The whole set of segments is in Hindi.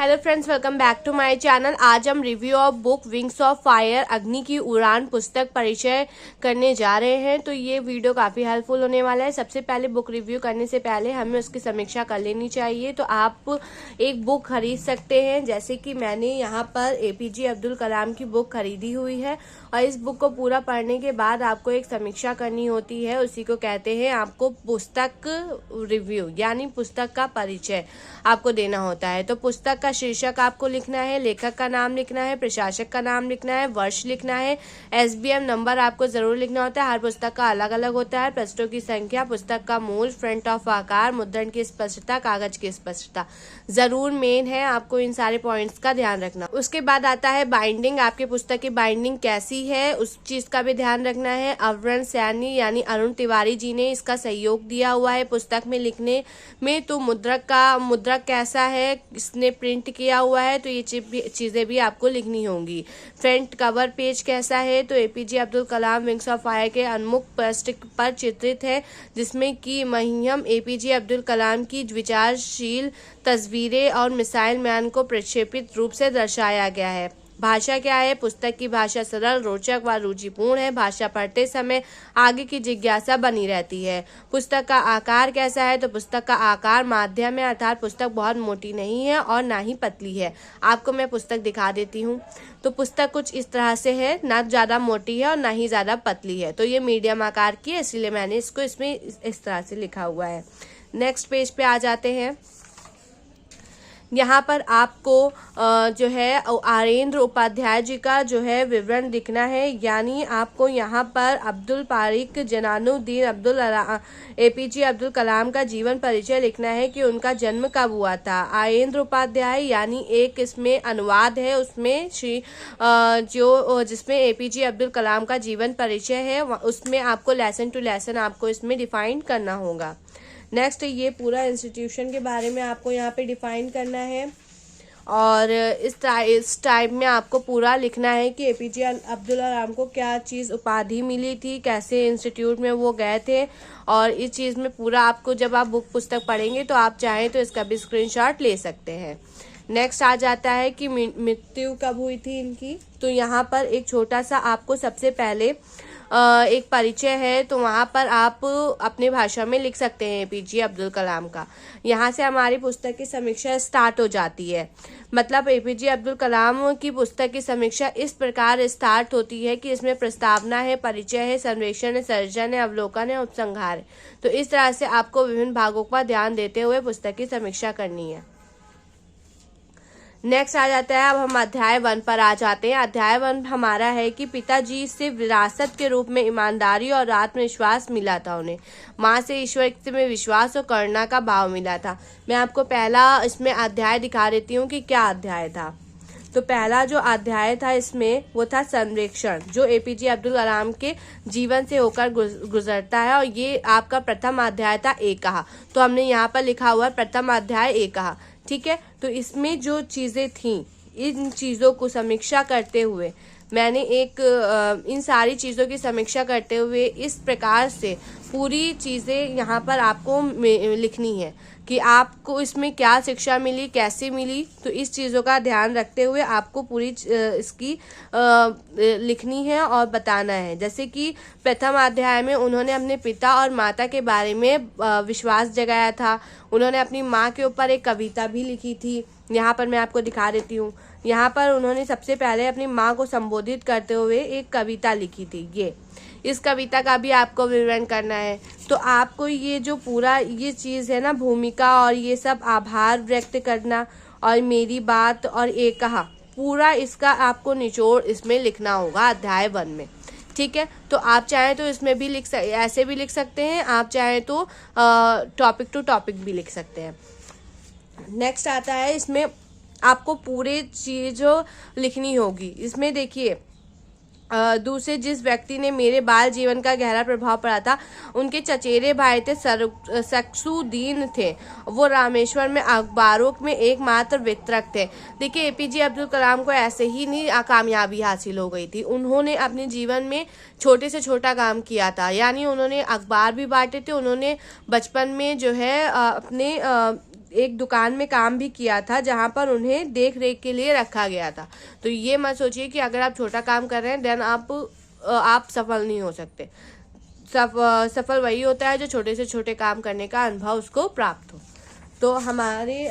Hello friends, welcome back to my channel. आज हम review of book Wings of Fire Agni ki उड़ान पुस्तक परिचय करने जा रहे हैं। तो ये वीडियो काफ़ी हेल्पफुल होने वाला है। सबसे पहले बुक रिव्यू करने से पहले हमें उसकी समीक्षा कर लेनी चाहिए। तो आप एक बुक खरीद सकते हैं, जैसे कि मैंने यहाँ पर एपीजे अब्दुल कलाम की बुक खरीदी हुई है और इस बुक को पूरा पढ़ने के बाद आपको एक समीक्षा करनी होती है। उसी को कहते हैं आपको पुस्तक रिव्यू, यानी पुस्तक का परिचय आपको देना होता है। तो पुस्तक का शीर्षक आपको लिखना है, लेखक का नाम लिखना है, प्रकाशक का नाम लिखना है, वर्ष लिखना है, एसबीएम नंबर आपको जरूर लिखना होता है। हर पुस्तक का अलग अलग होता है। पृष्ठों की संख्या, पुस्तक का मूल, फ्रंट ऑफ आकार, मुद्रण की स्पष्टता, कागज की स्पष्टता जरूर मेन है। आपको इन सारे पॉइंट्स का ध्यान रखना। उसके बाद आता है बाइंडिंग। आपके पुस्तक की बाइंडिंग कैसी है उस चीज का भी ध्यान रखना है। अवरण सैनी यानी अरुण तिवारी जी ने इसका सहयोग दिया हुआ है पुस्तक में लिखने में। तो मुद्रक कैसा है, इसने प्रिंट किया हुआ है, तो ये चीजें भी आपको लिखनी होंगी। फ्रंट कवर पेज कैसा है, तो APJ Abdul Kalam wings of fire के उन्मुख पृष्ठ पर चित्रित है, जिसमें कि महिम एपीजे अब्दुल कलाम की विचारशील तस्वीरें और मिसाइल मैन को प्रक्षेपित रूप से दर्शाया गया है। भाषा क्या है, पुस्तक की भाषा सरल, रोचक व रुचिपूर्ण है। भाषा पढ़ते समय आगे की जिज्ञासा बनी रहती है। पुस्तक का आकार कैसा है, तो पुस्तक का आकार माध्यम है, अर्थात पुस्तक बहुत मोटी नहीं है और ना ही पतली है। आपको मैं पुस्तक दिखा देती हूँ। तो पुस्तक कुछ इस तरह से है, ना ज़्यादा मोटी है और ना ही ज़्यादा पतली है। तो ये मीडियम आकार की है, इसलिए मैंने इसको इसमें इस तरह से लिखा हुआ है। नेक्स्ट पेज पे आ जाते हैं। यहाँ पर आपको जो है आरेंद्र उपाध्याय जी का जो है विवरण लिखना है, यानी आपको यहाँ पर अब्दुल पारिक जनानुद्दीन एपीजे अब्दुल कलाम का जीवन परिचय लिखना है कि उनका जन्म कब हुआ था। आरेंद्र उपाध्याय यानी एक इसमें अनुवाद है, उसमें जिसमें एपीजे अब्दुल कलाम का जीवन परिचय है, उसमें आपको लेसन टू लेसन आपको इसमें डिफाइन करना होगा। नेक्स्ट, ये पूरा इंस्टीट्यूशन के बारे में आपको यहाँ पे डिफाइन करना है और इस टाइप में आपको पूरा लिखना है कि एपीजे अब्दुल कलाम को क्या चीज़ उपाधि मिली थी, कैसे इंस्टीट्यूट में वो गए थे, और इस चीज़ में पूरा आपको जब आप बुक पुस्तक पढ़ेंगे तो आप चाहें तो इसका भी स्क्रीनशॉट ले सकते हैं। नेक्स्ट आ जाता है कि मृत्यु कब हुई थी इनकी। तो यहाँ पर एक छोटा सा आपको सबसे पहले एक परिचय है, तो वहाँ पर आप अपने भाषा में लिख सकते हैं एपीजे अब्दुल कलाम का। यहाँ से हमारी पुस्तक की समीक्षा स्टार्ट हो जाती है। मतलब एपीजे अब्दुल कलाम की पुस्तक की समीक्षा इस प्रकार स्टार्ट होती है कि इसमें प्रस्तावना है, परिचय है, सर्वेक्षण है, सर्जन है, अवलोकन है, उपसंहार है। तो इस तरह से आपको विभिन्न भागों पर ध्यान देते हुए पुस्तक की समीक्षा करनी है। नेक्स्ट आ जाता है, अब हम अध्याय 1 पर आ जाते हैं। अध्याय 1 हमारा है कि पिताजी से विरासत के रूप में ईमानदारी और आत्मविश्वास मिला था उन्हें। माँ से ईश्वर में विश्वास और करुणा का भाव मिला था। मैं आपको पहला इसमें अध्याय दिखा देती हूँ कि क्या अध्याय था। तो पहला जो अध्याय था इसमें वो था संरक्षण, जो एपीजे अब्दुल कलाम के जीवन से होकर गुजरता है, और ये आपका प्रथम अध्याय था एकहा। तो हमने यहाँ पर लिखा हुआ प्रथम अध्याय एकहा, ठीक है। तो इसमें जो चीज़ें थीं, इन चीज़ों को समीक्षा करते हुए मैंने इन सारी चीज़ों की समीक्षा करते हुए इस प्रकार से पूरी चीज़ें यहाँ पर आपको लिखनी है कि आपको इसमें क्या शिक्षा मिली, कैसे मिली। तो इस चीज़ों का ध्यान रखते हुए आपको पूरी इसकी लिखनी है और बताना है। जैसे कि प्रथम अध्याय में उन्होंने अपने पिता और माता के बारे में विश्वास जगाया था। उन्होंने अपनी माँ के ऊपर एक कविता भी लिखी थी। यहाँ पर मैं आपको दिखा देती हूँ। यहाँ पर उन्होंने सबसे पहले अपनी माँ को संबोधित करते हुए एक कविता लिखी थी। इस कविता का भी आपको विवरण करना है। तो आपको ये जो पूरा ये चीज़ है ना, भूमिका और ये सब, आभार व्यक्त करना और मेरी बात और एक कहा, पूरा इसका आपको निचोड़ इसमें लिखना होगा अध्याय 1 में, ठीक है। तो आप चाहें तो इसमें भी ऐसे भी लिख सकते हैं, आप चाहें तो टॉपिक टू टॉपिक भी लिख सकते हैं। नेक्स्ट आता है, इसमें आपको पूरे चीज़ों लिखनी होगी। इसमें देखिए, दूसरे जिस व्यक्ति ने मेरे बाल जीवन का गहरा प्रभाव पड़ा था, उनके चचेरे भाई थे शक्सुद्दीन थे। वो रामेश्वर में अखबारों में एकमात्र वितरक थे। देखिए, एपीजे अब्दुल कलाम को ऐसे ही नहीं कामयाबी हासिल हो गई थी। उन्होंने अपने जीवन में छोटे से छोटा काम किया था, यानी उन्होंने अखबार भी बांटे थे। उन्होंने बचपन में जो है अपने एक दुकान में काम भी किया था जहाँ पर उन्हें देख रेख के लिए रखा गया था। तो ये मत सोचिए कि अगर आप छोटा काम कर रहे हैं देन आप सफल नहीं हो सकते। सफल वही होता है जो छोटे से छोटे काम करने का अनुभव उसको प्राप्त हो। तो हमारे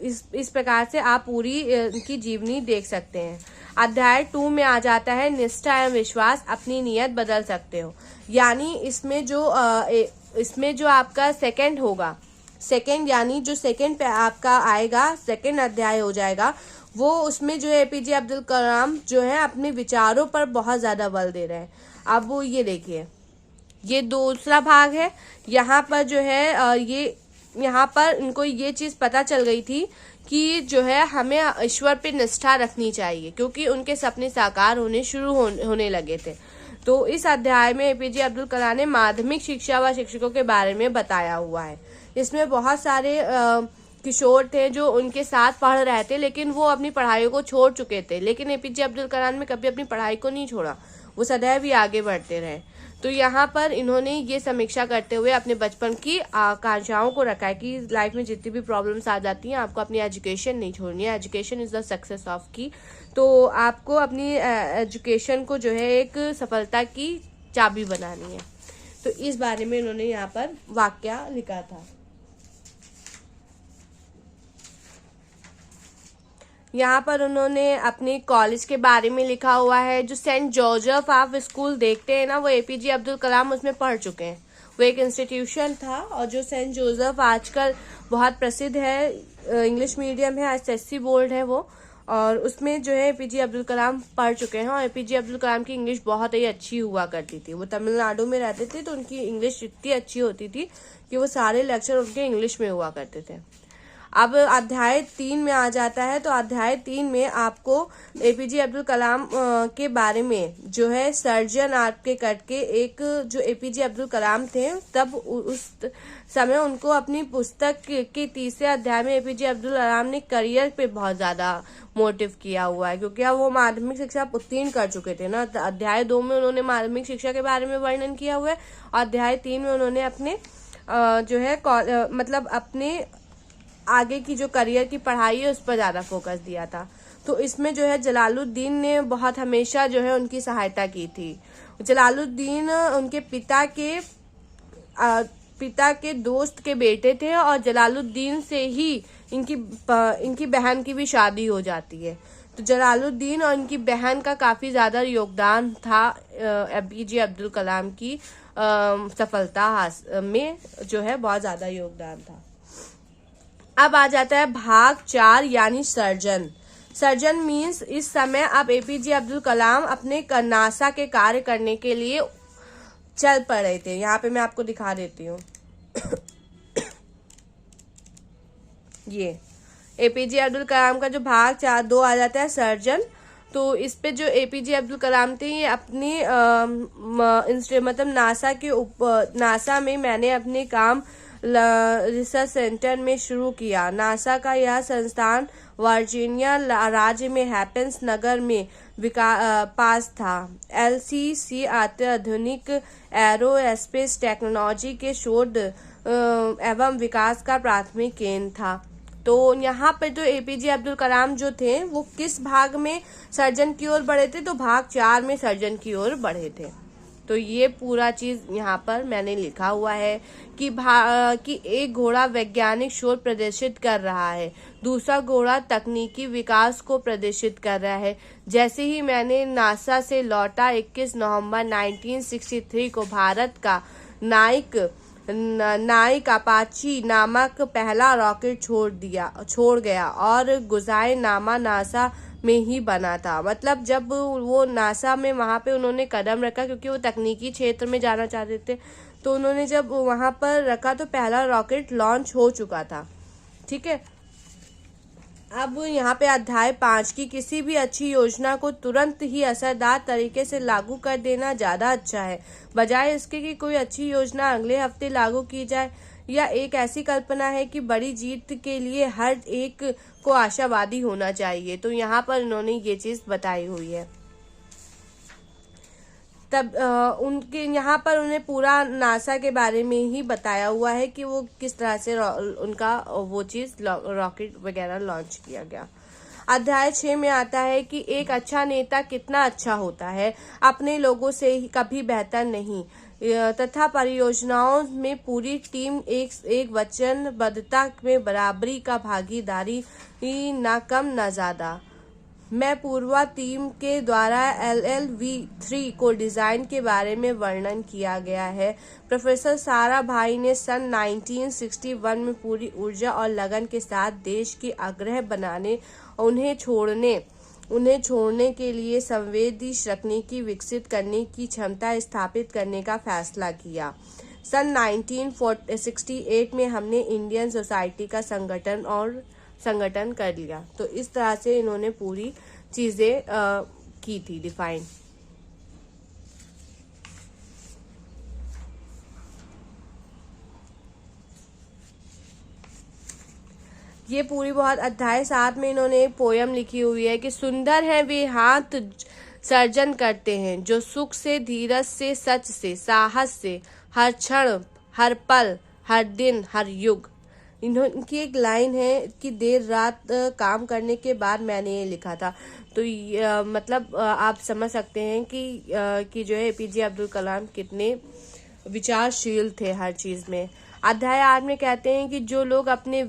इस प्रकार से आप पूरी की जीवनी देख सकते हैं। अध्याय 2 में आ जाता है निष्ठा एवं विश्वास, अपनी नियत बदल सकते हो। यानी इसमें जो आपका सेकंड होगा, सेकंड यानी जो सेकंड पे आपका आएगा, सेकंड अध्याय हो जाएगा वो, उसमें जो है एपीजे अब्दुल कलाम जो है अपने विचारों पर बहुत ज्यादा बल दे रहे हैं। अब वो ये देखिए, ये दूसरा भाग है। यहाँ पर जो है यहाँ पर इनको ये चीज पता चल गई थी कि जो है हमें ईश्वर पे निष्ठा रखनी चाहिए, क्योंकि उनके सपने साकार होने लगे थे। तो इस अध्याय में एपीजे अब्दुल कलाम ने माध्यमिक शिक्षा व शिक्षकों के बारे में बताया हुआ है। इसमें बहुत सारे किशोर थे जो उनके साथ पढ़ रहे थे, लेकिन वो अपनी पढ़ाई को छोड़ चुके थे। लेकिन एपीजे अब्दुल कलाम ने कभी अपनी पढ़ाई को नहीं छोड़ा, वो सदैव ही आगे बढ़ते रहे। तो यहाँ पर इन्होंने ये समीक्षा करते हुए अपने बचपन की आकांक्षाओं को रखा है कि लाइफ में जितनी भी प्रॉब्लम्स आ जाती हैं आपको अपनी एजुकेशन नहीं छोड़नी है। Education is the success of की। तो आपको अपनी एजुकेशन को जो है एक सफलता की चाबी बनानी है। तो इस बारे में इन्होंने यहाँ पर वाक्य लिखा था। यहाँ पर उन्होंने अपने कॉलेज के बारे में लिखा हुआ है। जो सेंट जोसेफ आप स्कूल देखते हैं ना, वो एपीजे अब्दुल कलाम उसमें पढ़ चुके हैं। वो एक इंस्टीट्यूशन था, और जो सेंट जोसेफ आजकल बहुत प्रसिद्ध है, इंग्लिश मीडियम है, एसएससी बोर्ड है वो, और उसमें जो है एपीजे अब्दुल कलाम पढ़ चुके हैं। और एपीजे अब्दुल कलाम की इंग्लिश बहुत ही अच्छी हुआ करती थी। वो तमिलनाडु में रहते थे, तो उनकी इंग्लिश इतनी अच्छी होती थी कि वो सारे लेक्चर उनके इंग्लिश में हुआ करते थे। अब अध्याय 3 में आ जाता है। तो अध्याय 3 में आपको एपीजे अब्दुल कलाम के बारे में जो है सर्जन आपके कट के एक जो एपीजे अब्दुल कलाम थे, तब उस समय उनको अपनी पुस्तक के तीसरे अध्याय में एपीजे अब्दुल कलाम ने करियर पे बहुत ज्यादा मोटिव किया हुआ है, क्योंकि अब वो माध्यमिक शिक्षा उत्तीर्ण कर चुके थे ना। अध्याय 2 में उन्होंने माध्यमिक शिक्षा के बारे में वर्णन किया हुआ है, और अध्याय 3 में उन्होंने अपने जो है मतलब अपने आगे की जो करियर की पढ़ाई है उस पर ज्यादा फोकस दिया था। तो इसमें जो है जलालुद्दीन ने बहुत हमेशा जो है उनकी सहायता की थी। जलालुद्दीन उनके पिता के दोस्त के बेटे थे, और जलालुद्दीन से ही इनकी बहन की भी शादी हो जाती है। तो जलालुद्दीन और इनकी बहन का काफी ज्यादा योगदान था एपीजे अब्दुल कलाम की सफलता में जो है बहुत ज्यादा योगदान था। अब आ जाता है भाग 4 यानी सर्जन। सर्जन मीन्स इस समय अब एपीजे अब्दुल कलाम अपने नासा के कार्य करने के लिए चल पड़े थे। यहाँ पे मैं आपको दिखा देती हूँ। ये एपीजे अब्दुल कलाम का जो भाग 2 आ जाता है सर्जन। तो इस पे जो एपीजे अब्दुल कलाम थे, ये अपनी मतलब नासा में मैंने अपने काम रिसर्च सेंटर में शुरू किया। नासा का यह संस्थान वर्जीनिया राज्य में हैपेंस नगर में पास था। एलसीसी अत्याधुनिक एरोस्पेस टेक्नोलॉजी के शोध एवं विकास का प्राथमिक केंद्र था। तो यहाँ पर जो एपीजे अब्दुल कलाम जो थे वो किस भाग में सर्जन की ओर बढ़े थे, तो भाग 4 में सर्जन की ओर बढ़े थे। तो ये पूरा चीज यहाँ पर मैंने लिखा हुआ है कि एक घोड़ा वैज्ञानिक शोध प्रदर्शित कर रहा है, दूसरा घोड़ा तकनीकी विकास को प्रदर्शित कर रहा है। जैसे ही मैंने नासा से लौटा 21 नवंबर 1963 को भारत का नाइक अपाची नामक पहला रॉकेट छोड़ गया, और गुजारनामा नासा में ही बना था। मतलब जब वो नासा में वहां पे उन्होंने कदम रखा, क्योंकि वो तकनीकी क्षेत्र में जाना चाहते थे, तो उन्होंने जब वहां पर रखा तो पहला रॉकेट लॉन्च हो चुका था। ठीक है। अब यहाँ पे अध्याय 5 की किसी भी अच्छी योजना को तुरंत ही असरदार तरीके से लागू कर देना ज्यादा अच्छा है, बजाय इसके कि कोई अच्छी योजना अगले हफ्ते लागू की जाए। यह एक ऐसी कल्पना है कि बड़ी जीत के लिए हर एक को आशावादी होना चाहिए। तो यहाँ पर इन्होंने ये चीज बताई हुई है। तब उनके यहाँ पर उन्हें पूरा नासा के बारे में ही बताया हुआ है कि वो किस तरह से उनका वो चीज रॉकेट वगैरह लॉन्च किया गया। अध्याय 6 में आता है कि एक अच्छा नेता कितना अच्छा होता है, अपने लोगों से ही कभी बेहतर नहीं, तथा परियोजनाओं में पूरी टीम एक वचनबद्धता में बराबरी का भागीदारी, न कम न ज्यादा। मैं पूर्वा टीम के द्वारा LLV-3 को डिजाइन के बारे में वर्णन किया गया है। प्रोफेसर सारा भाई ने सन 1961 में पूरी ऊर्जा और लगन के साथ देश की आग्रह बनाने, उन्हें छोड़ने के लिए संवेदी तकनीकी विकसित करने की क्षमता स्थापित करने का फैसला किया। सन 1968 में हमने इंडियन सोसाइटी का संगठन कर लिया। तो इस तरह से इन्होंने पूरी चीजें की थी डिफाइन। ये पूरी बहुत अध्याय 7 में इन्होंने एक पोयम लिखी हुई है कि सुंदर है वे हाथ सर्जन करते हैं जो सुख से, धीरज से, सच से, साहस से, हर क्षण, हर पल, हर दिन, हर युग। इनकी एक लाइन है कि देर रात काम करने के बाद मैंने ये लिखा था। तो मतलब आप समझ सकते हैं कि जो है APJ अब्दुल कलाम कितने विचारशील थे हर चीज में। अध्याय 8 में कहते हैं कि जो लोग अपने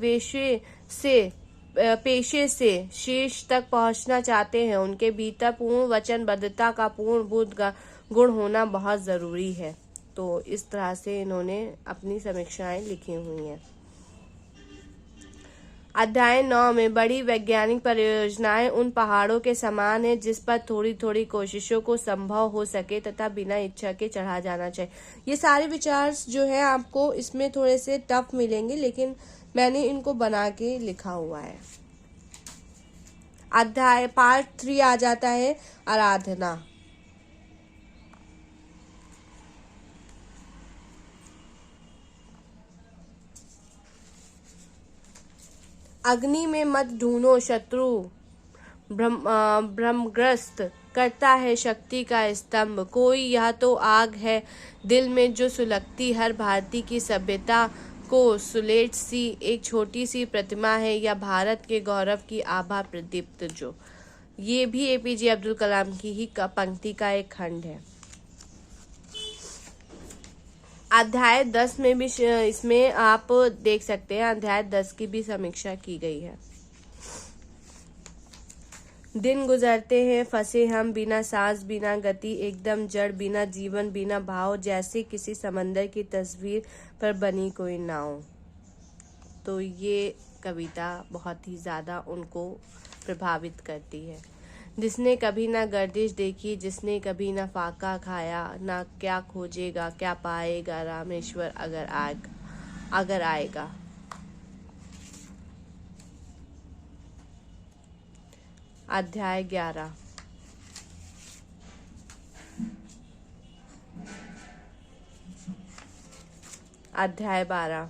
पेशे से शीर्ष तक पहुंचना चाहते हैं, उनके भीतर पूर्ण वचनबद्धता का पूर्ण बुद्ध गुण होना बहुत जरूरी है। तो इस तरह से इन्होंने अपनी समीक्षाएं लिखी हुई हैं। अध्याय 9 में बड़ी वैज्ञानिक परियोजनाएं उन पहाड़ों के समान है जिस पर थोड़ी थोड़ी कोशिशों को संभव हो सके तथा बिना इच्छा के चढ़ा जाना चाहिए। ये सारे विचार जो है आपको इसमें थोड़े से टफ मिलेंगे, लेकिन मैंने इनको बना के लिखा हुआ है। अध्याय पार्ट 3 आ जाता है आराधना। अग्नि में मत ढूंढो, शत्रु भ्रमग्रस्त करता है शक्ति का स्तंभ। कोई यह तो आग है दिल में जो सुलगती हर भारतीय की सभ्यता को सुलेट सी एक छोटी सी प्रतिमा है, या भारत के गौरव की आभा प्रदीप्त जो। ये भी APJ अब्दुल कलाम की ही पंक्ति का एक खंड है। अध्याय 10 में भी इसमें आप देख सकते हैं, अध्याय 10 की भी समीक्षा की गई है। दिन गुजरते हैं फंसे हम, बिना सांस बिना गति, एकदम जड़, बिना जीवन बिना भाव, जैसे किसी समंदर की तस्वीर पर बनी कोई नाव। तो ये कविता बहुत ही ज़्यादा उनको प्रभावित करती है। जिसने कभी ना गर्दिश देखी, जिसने कभी ना फाका खाया, ना क्या खोजेगा क्या पाएगा, रामेश्वर अगर आएगा। अध्याय 11। अध्याय 12।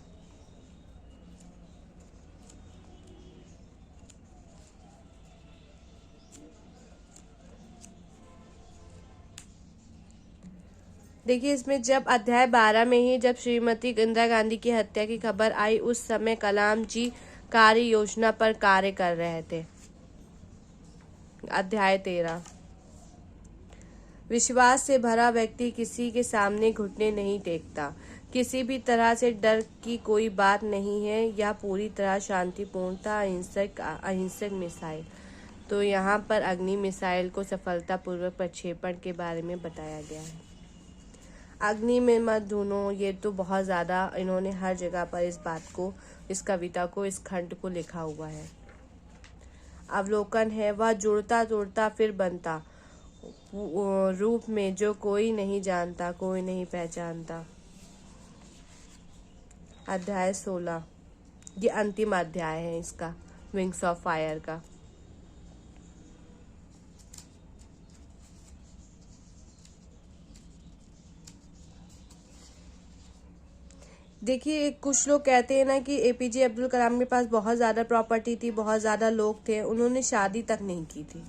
देखिए इसमें जब अध्याय 12 में ही जब श्रीमती इंदिरा गांधी की हत्या की खबर आई, उस समय कलाम जी कार्य योजना पर कार्य कर रहे थे। अध्याय 13। विश्वास से भरा व्यक्ति किसी के सामने घुटने नहीं टेकता। किसी भी तरह से डर की कोई बात नहीं है। यह पूरी तरह शांतिपूर्ण था। अहिंसक मिसाइल। तो यहाँ पर अग्नि मिसाइल को सफलतापूर्वक प्रक्षेपण के बारे में बताया गया है। अग्नि में मत ढूंढो, ये तो बहुत ज़्यादा इन्होंने हर जगह पर इस बात को, इस कविता को, इस खंड को लिखा हुआ है। अवलोकन है वह जुड़ता तोड़ता फिर बनता रूप में जो कोई नहीं जानता, कोई नहीं पहचानता। अध्याय 16। ये अंतिम अध्याय है इसका, विंग्स ऑफ फायर का। देखिए कुछ लोग कहते हैं ना कि APJ अब्दुल कलाम के पास बहुत ज़्यादा प्रॉपर्टी थी, बहुत ज़्यादा लोग थे, उन्होंने शादी तक नहीं की थी।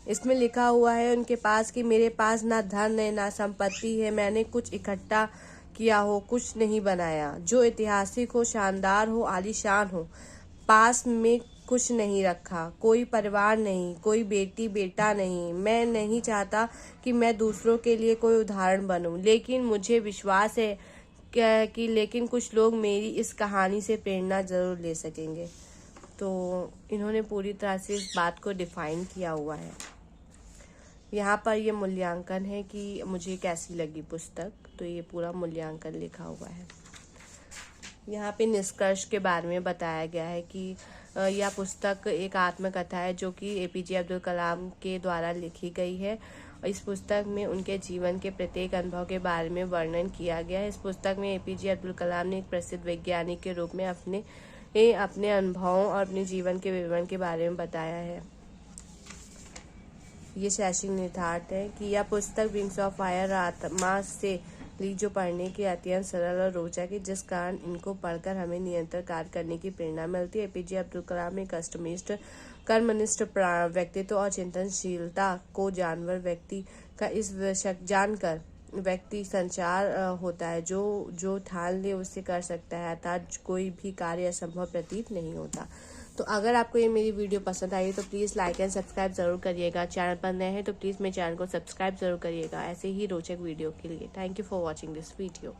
इसमें लिखा हुआ है उनके पास कि मेरे पास ना धन है ना संपत्ति है, मैंने कुछ इकट्ठा किया हो, कुछ नहीं बनाया। जो ऐतिहासिक हो, शानदार हो, आलीशान हो, पास में कुछ नहीं रखा। कोई परिवार नहीं, कोई बेटी बेटा नहीं। मैं नहीं चाहता कि मैं दूसरों के लिए कोई उदाहरण बनूं, लेकिन मुझे विश्वास है कि लेकिन कुछ लोग मेरी इस कहानी से प्रेरणा जरूर ले सकेंगे। तो इन्होंने पूरी तरह से इस बात को डिफाइन किया हुआ है। यहाँ पर ये मूल्यांकन है कि मुझे कैसी लगी पुस्तक, तो ये पूरा मूल्यांकन लिखा हुआ है। यहाँ पे निष्कर्ष के बारे में बताया गया है कि यह पुस्तक एक आत्मकथा है जो कि एपीजे अब्दुल कलाम के द्वारा लिखी गई है। इस पुस्तक में उनके जीवन के प्रत्येक अनुभव के बारे में वर्णन किया गया है। इस पुस्तक में एपीजे अब्दुल कलाम ने एक प्रसिद्ध वैज्ञानिक के रूप में अपने अनुभवों और अपने जीवन के विवरण के बारे में बताया है। ये शैक्षिक निहितार्थ है कि यह पुस्तक विंग्स ऑफ फायर आत्मा से ली जो पढ़ने की अत्यंत सरल और रोचक है, जिस कारण इनको पढ़कर हमें निरंतर कार्य करने की प्रेरणा मिलती है। एपीजे अब्दुल कलाम एक कष्टनिष्ठ, कर्मनिष्ठ व्यक्तित्व और चिंतनशीलता को जानवर व्यक्ति का इस जानकर व्यक्ति संचार होता है, जो ठान ले उससे कर सकता है, अर्थात कोई भी कार्य असंभव प्रतीत नहीं होता। तो अगर आपको ये मेरी वीडियो पसंद आई तो प्लीज़ लाइक एंड सब्सक्राइब ज़रूर करिएगा। चैनल पर नए हैं तो प्लीज़ मेरे चैनल को सब्सक्राइब ज़रूर करिएगा ऐसे ही रोचक वीडियो के लिए। Thank you for watching this video.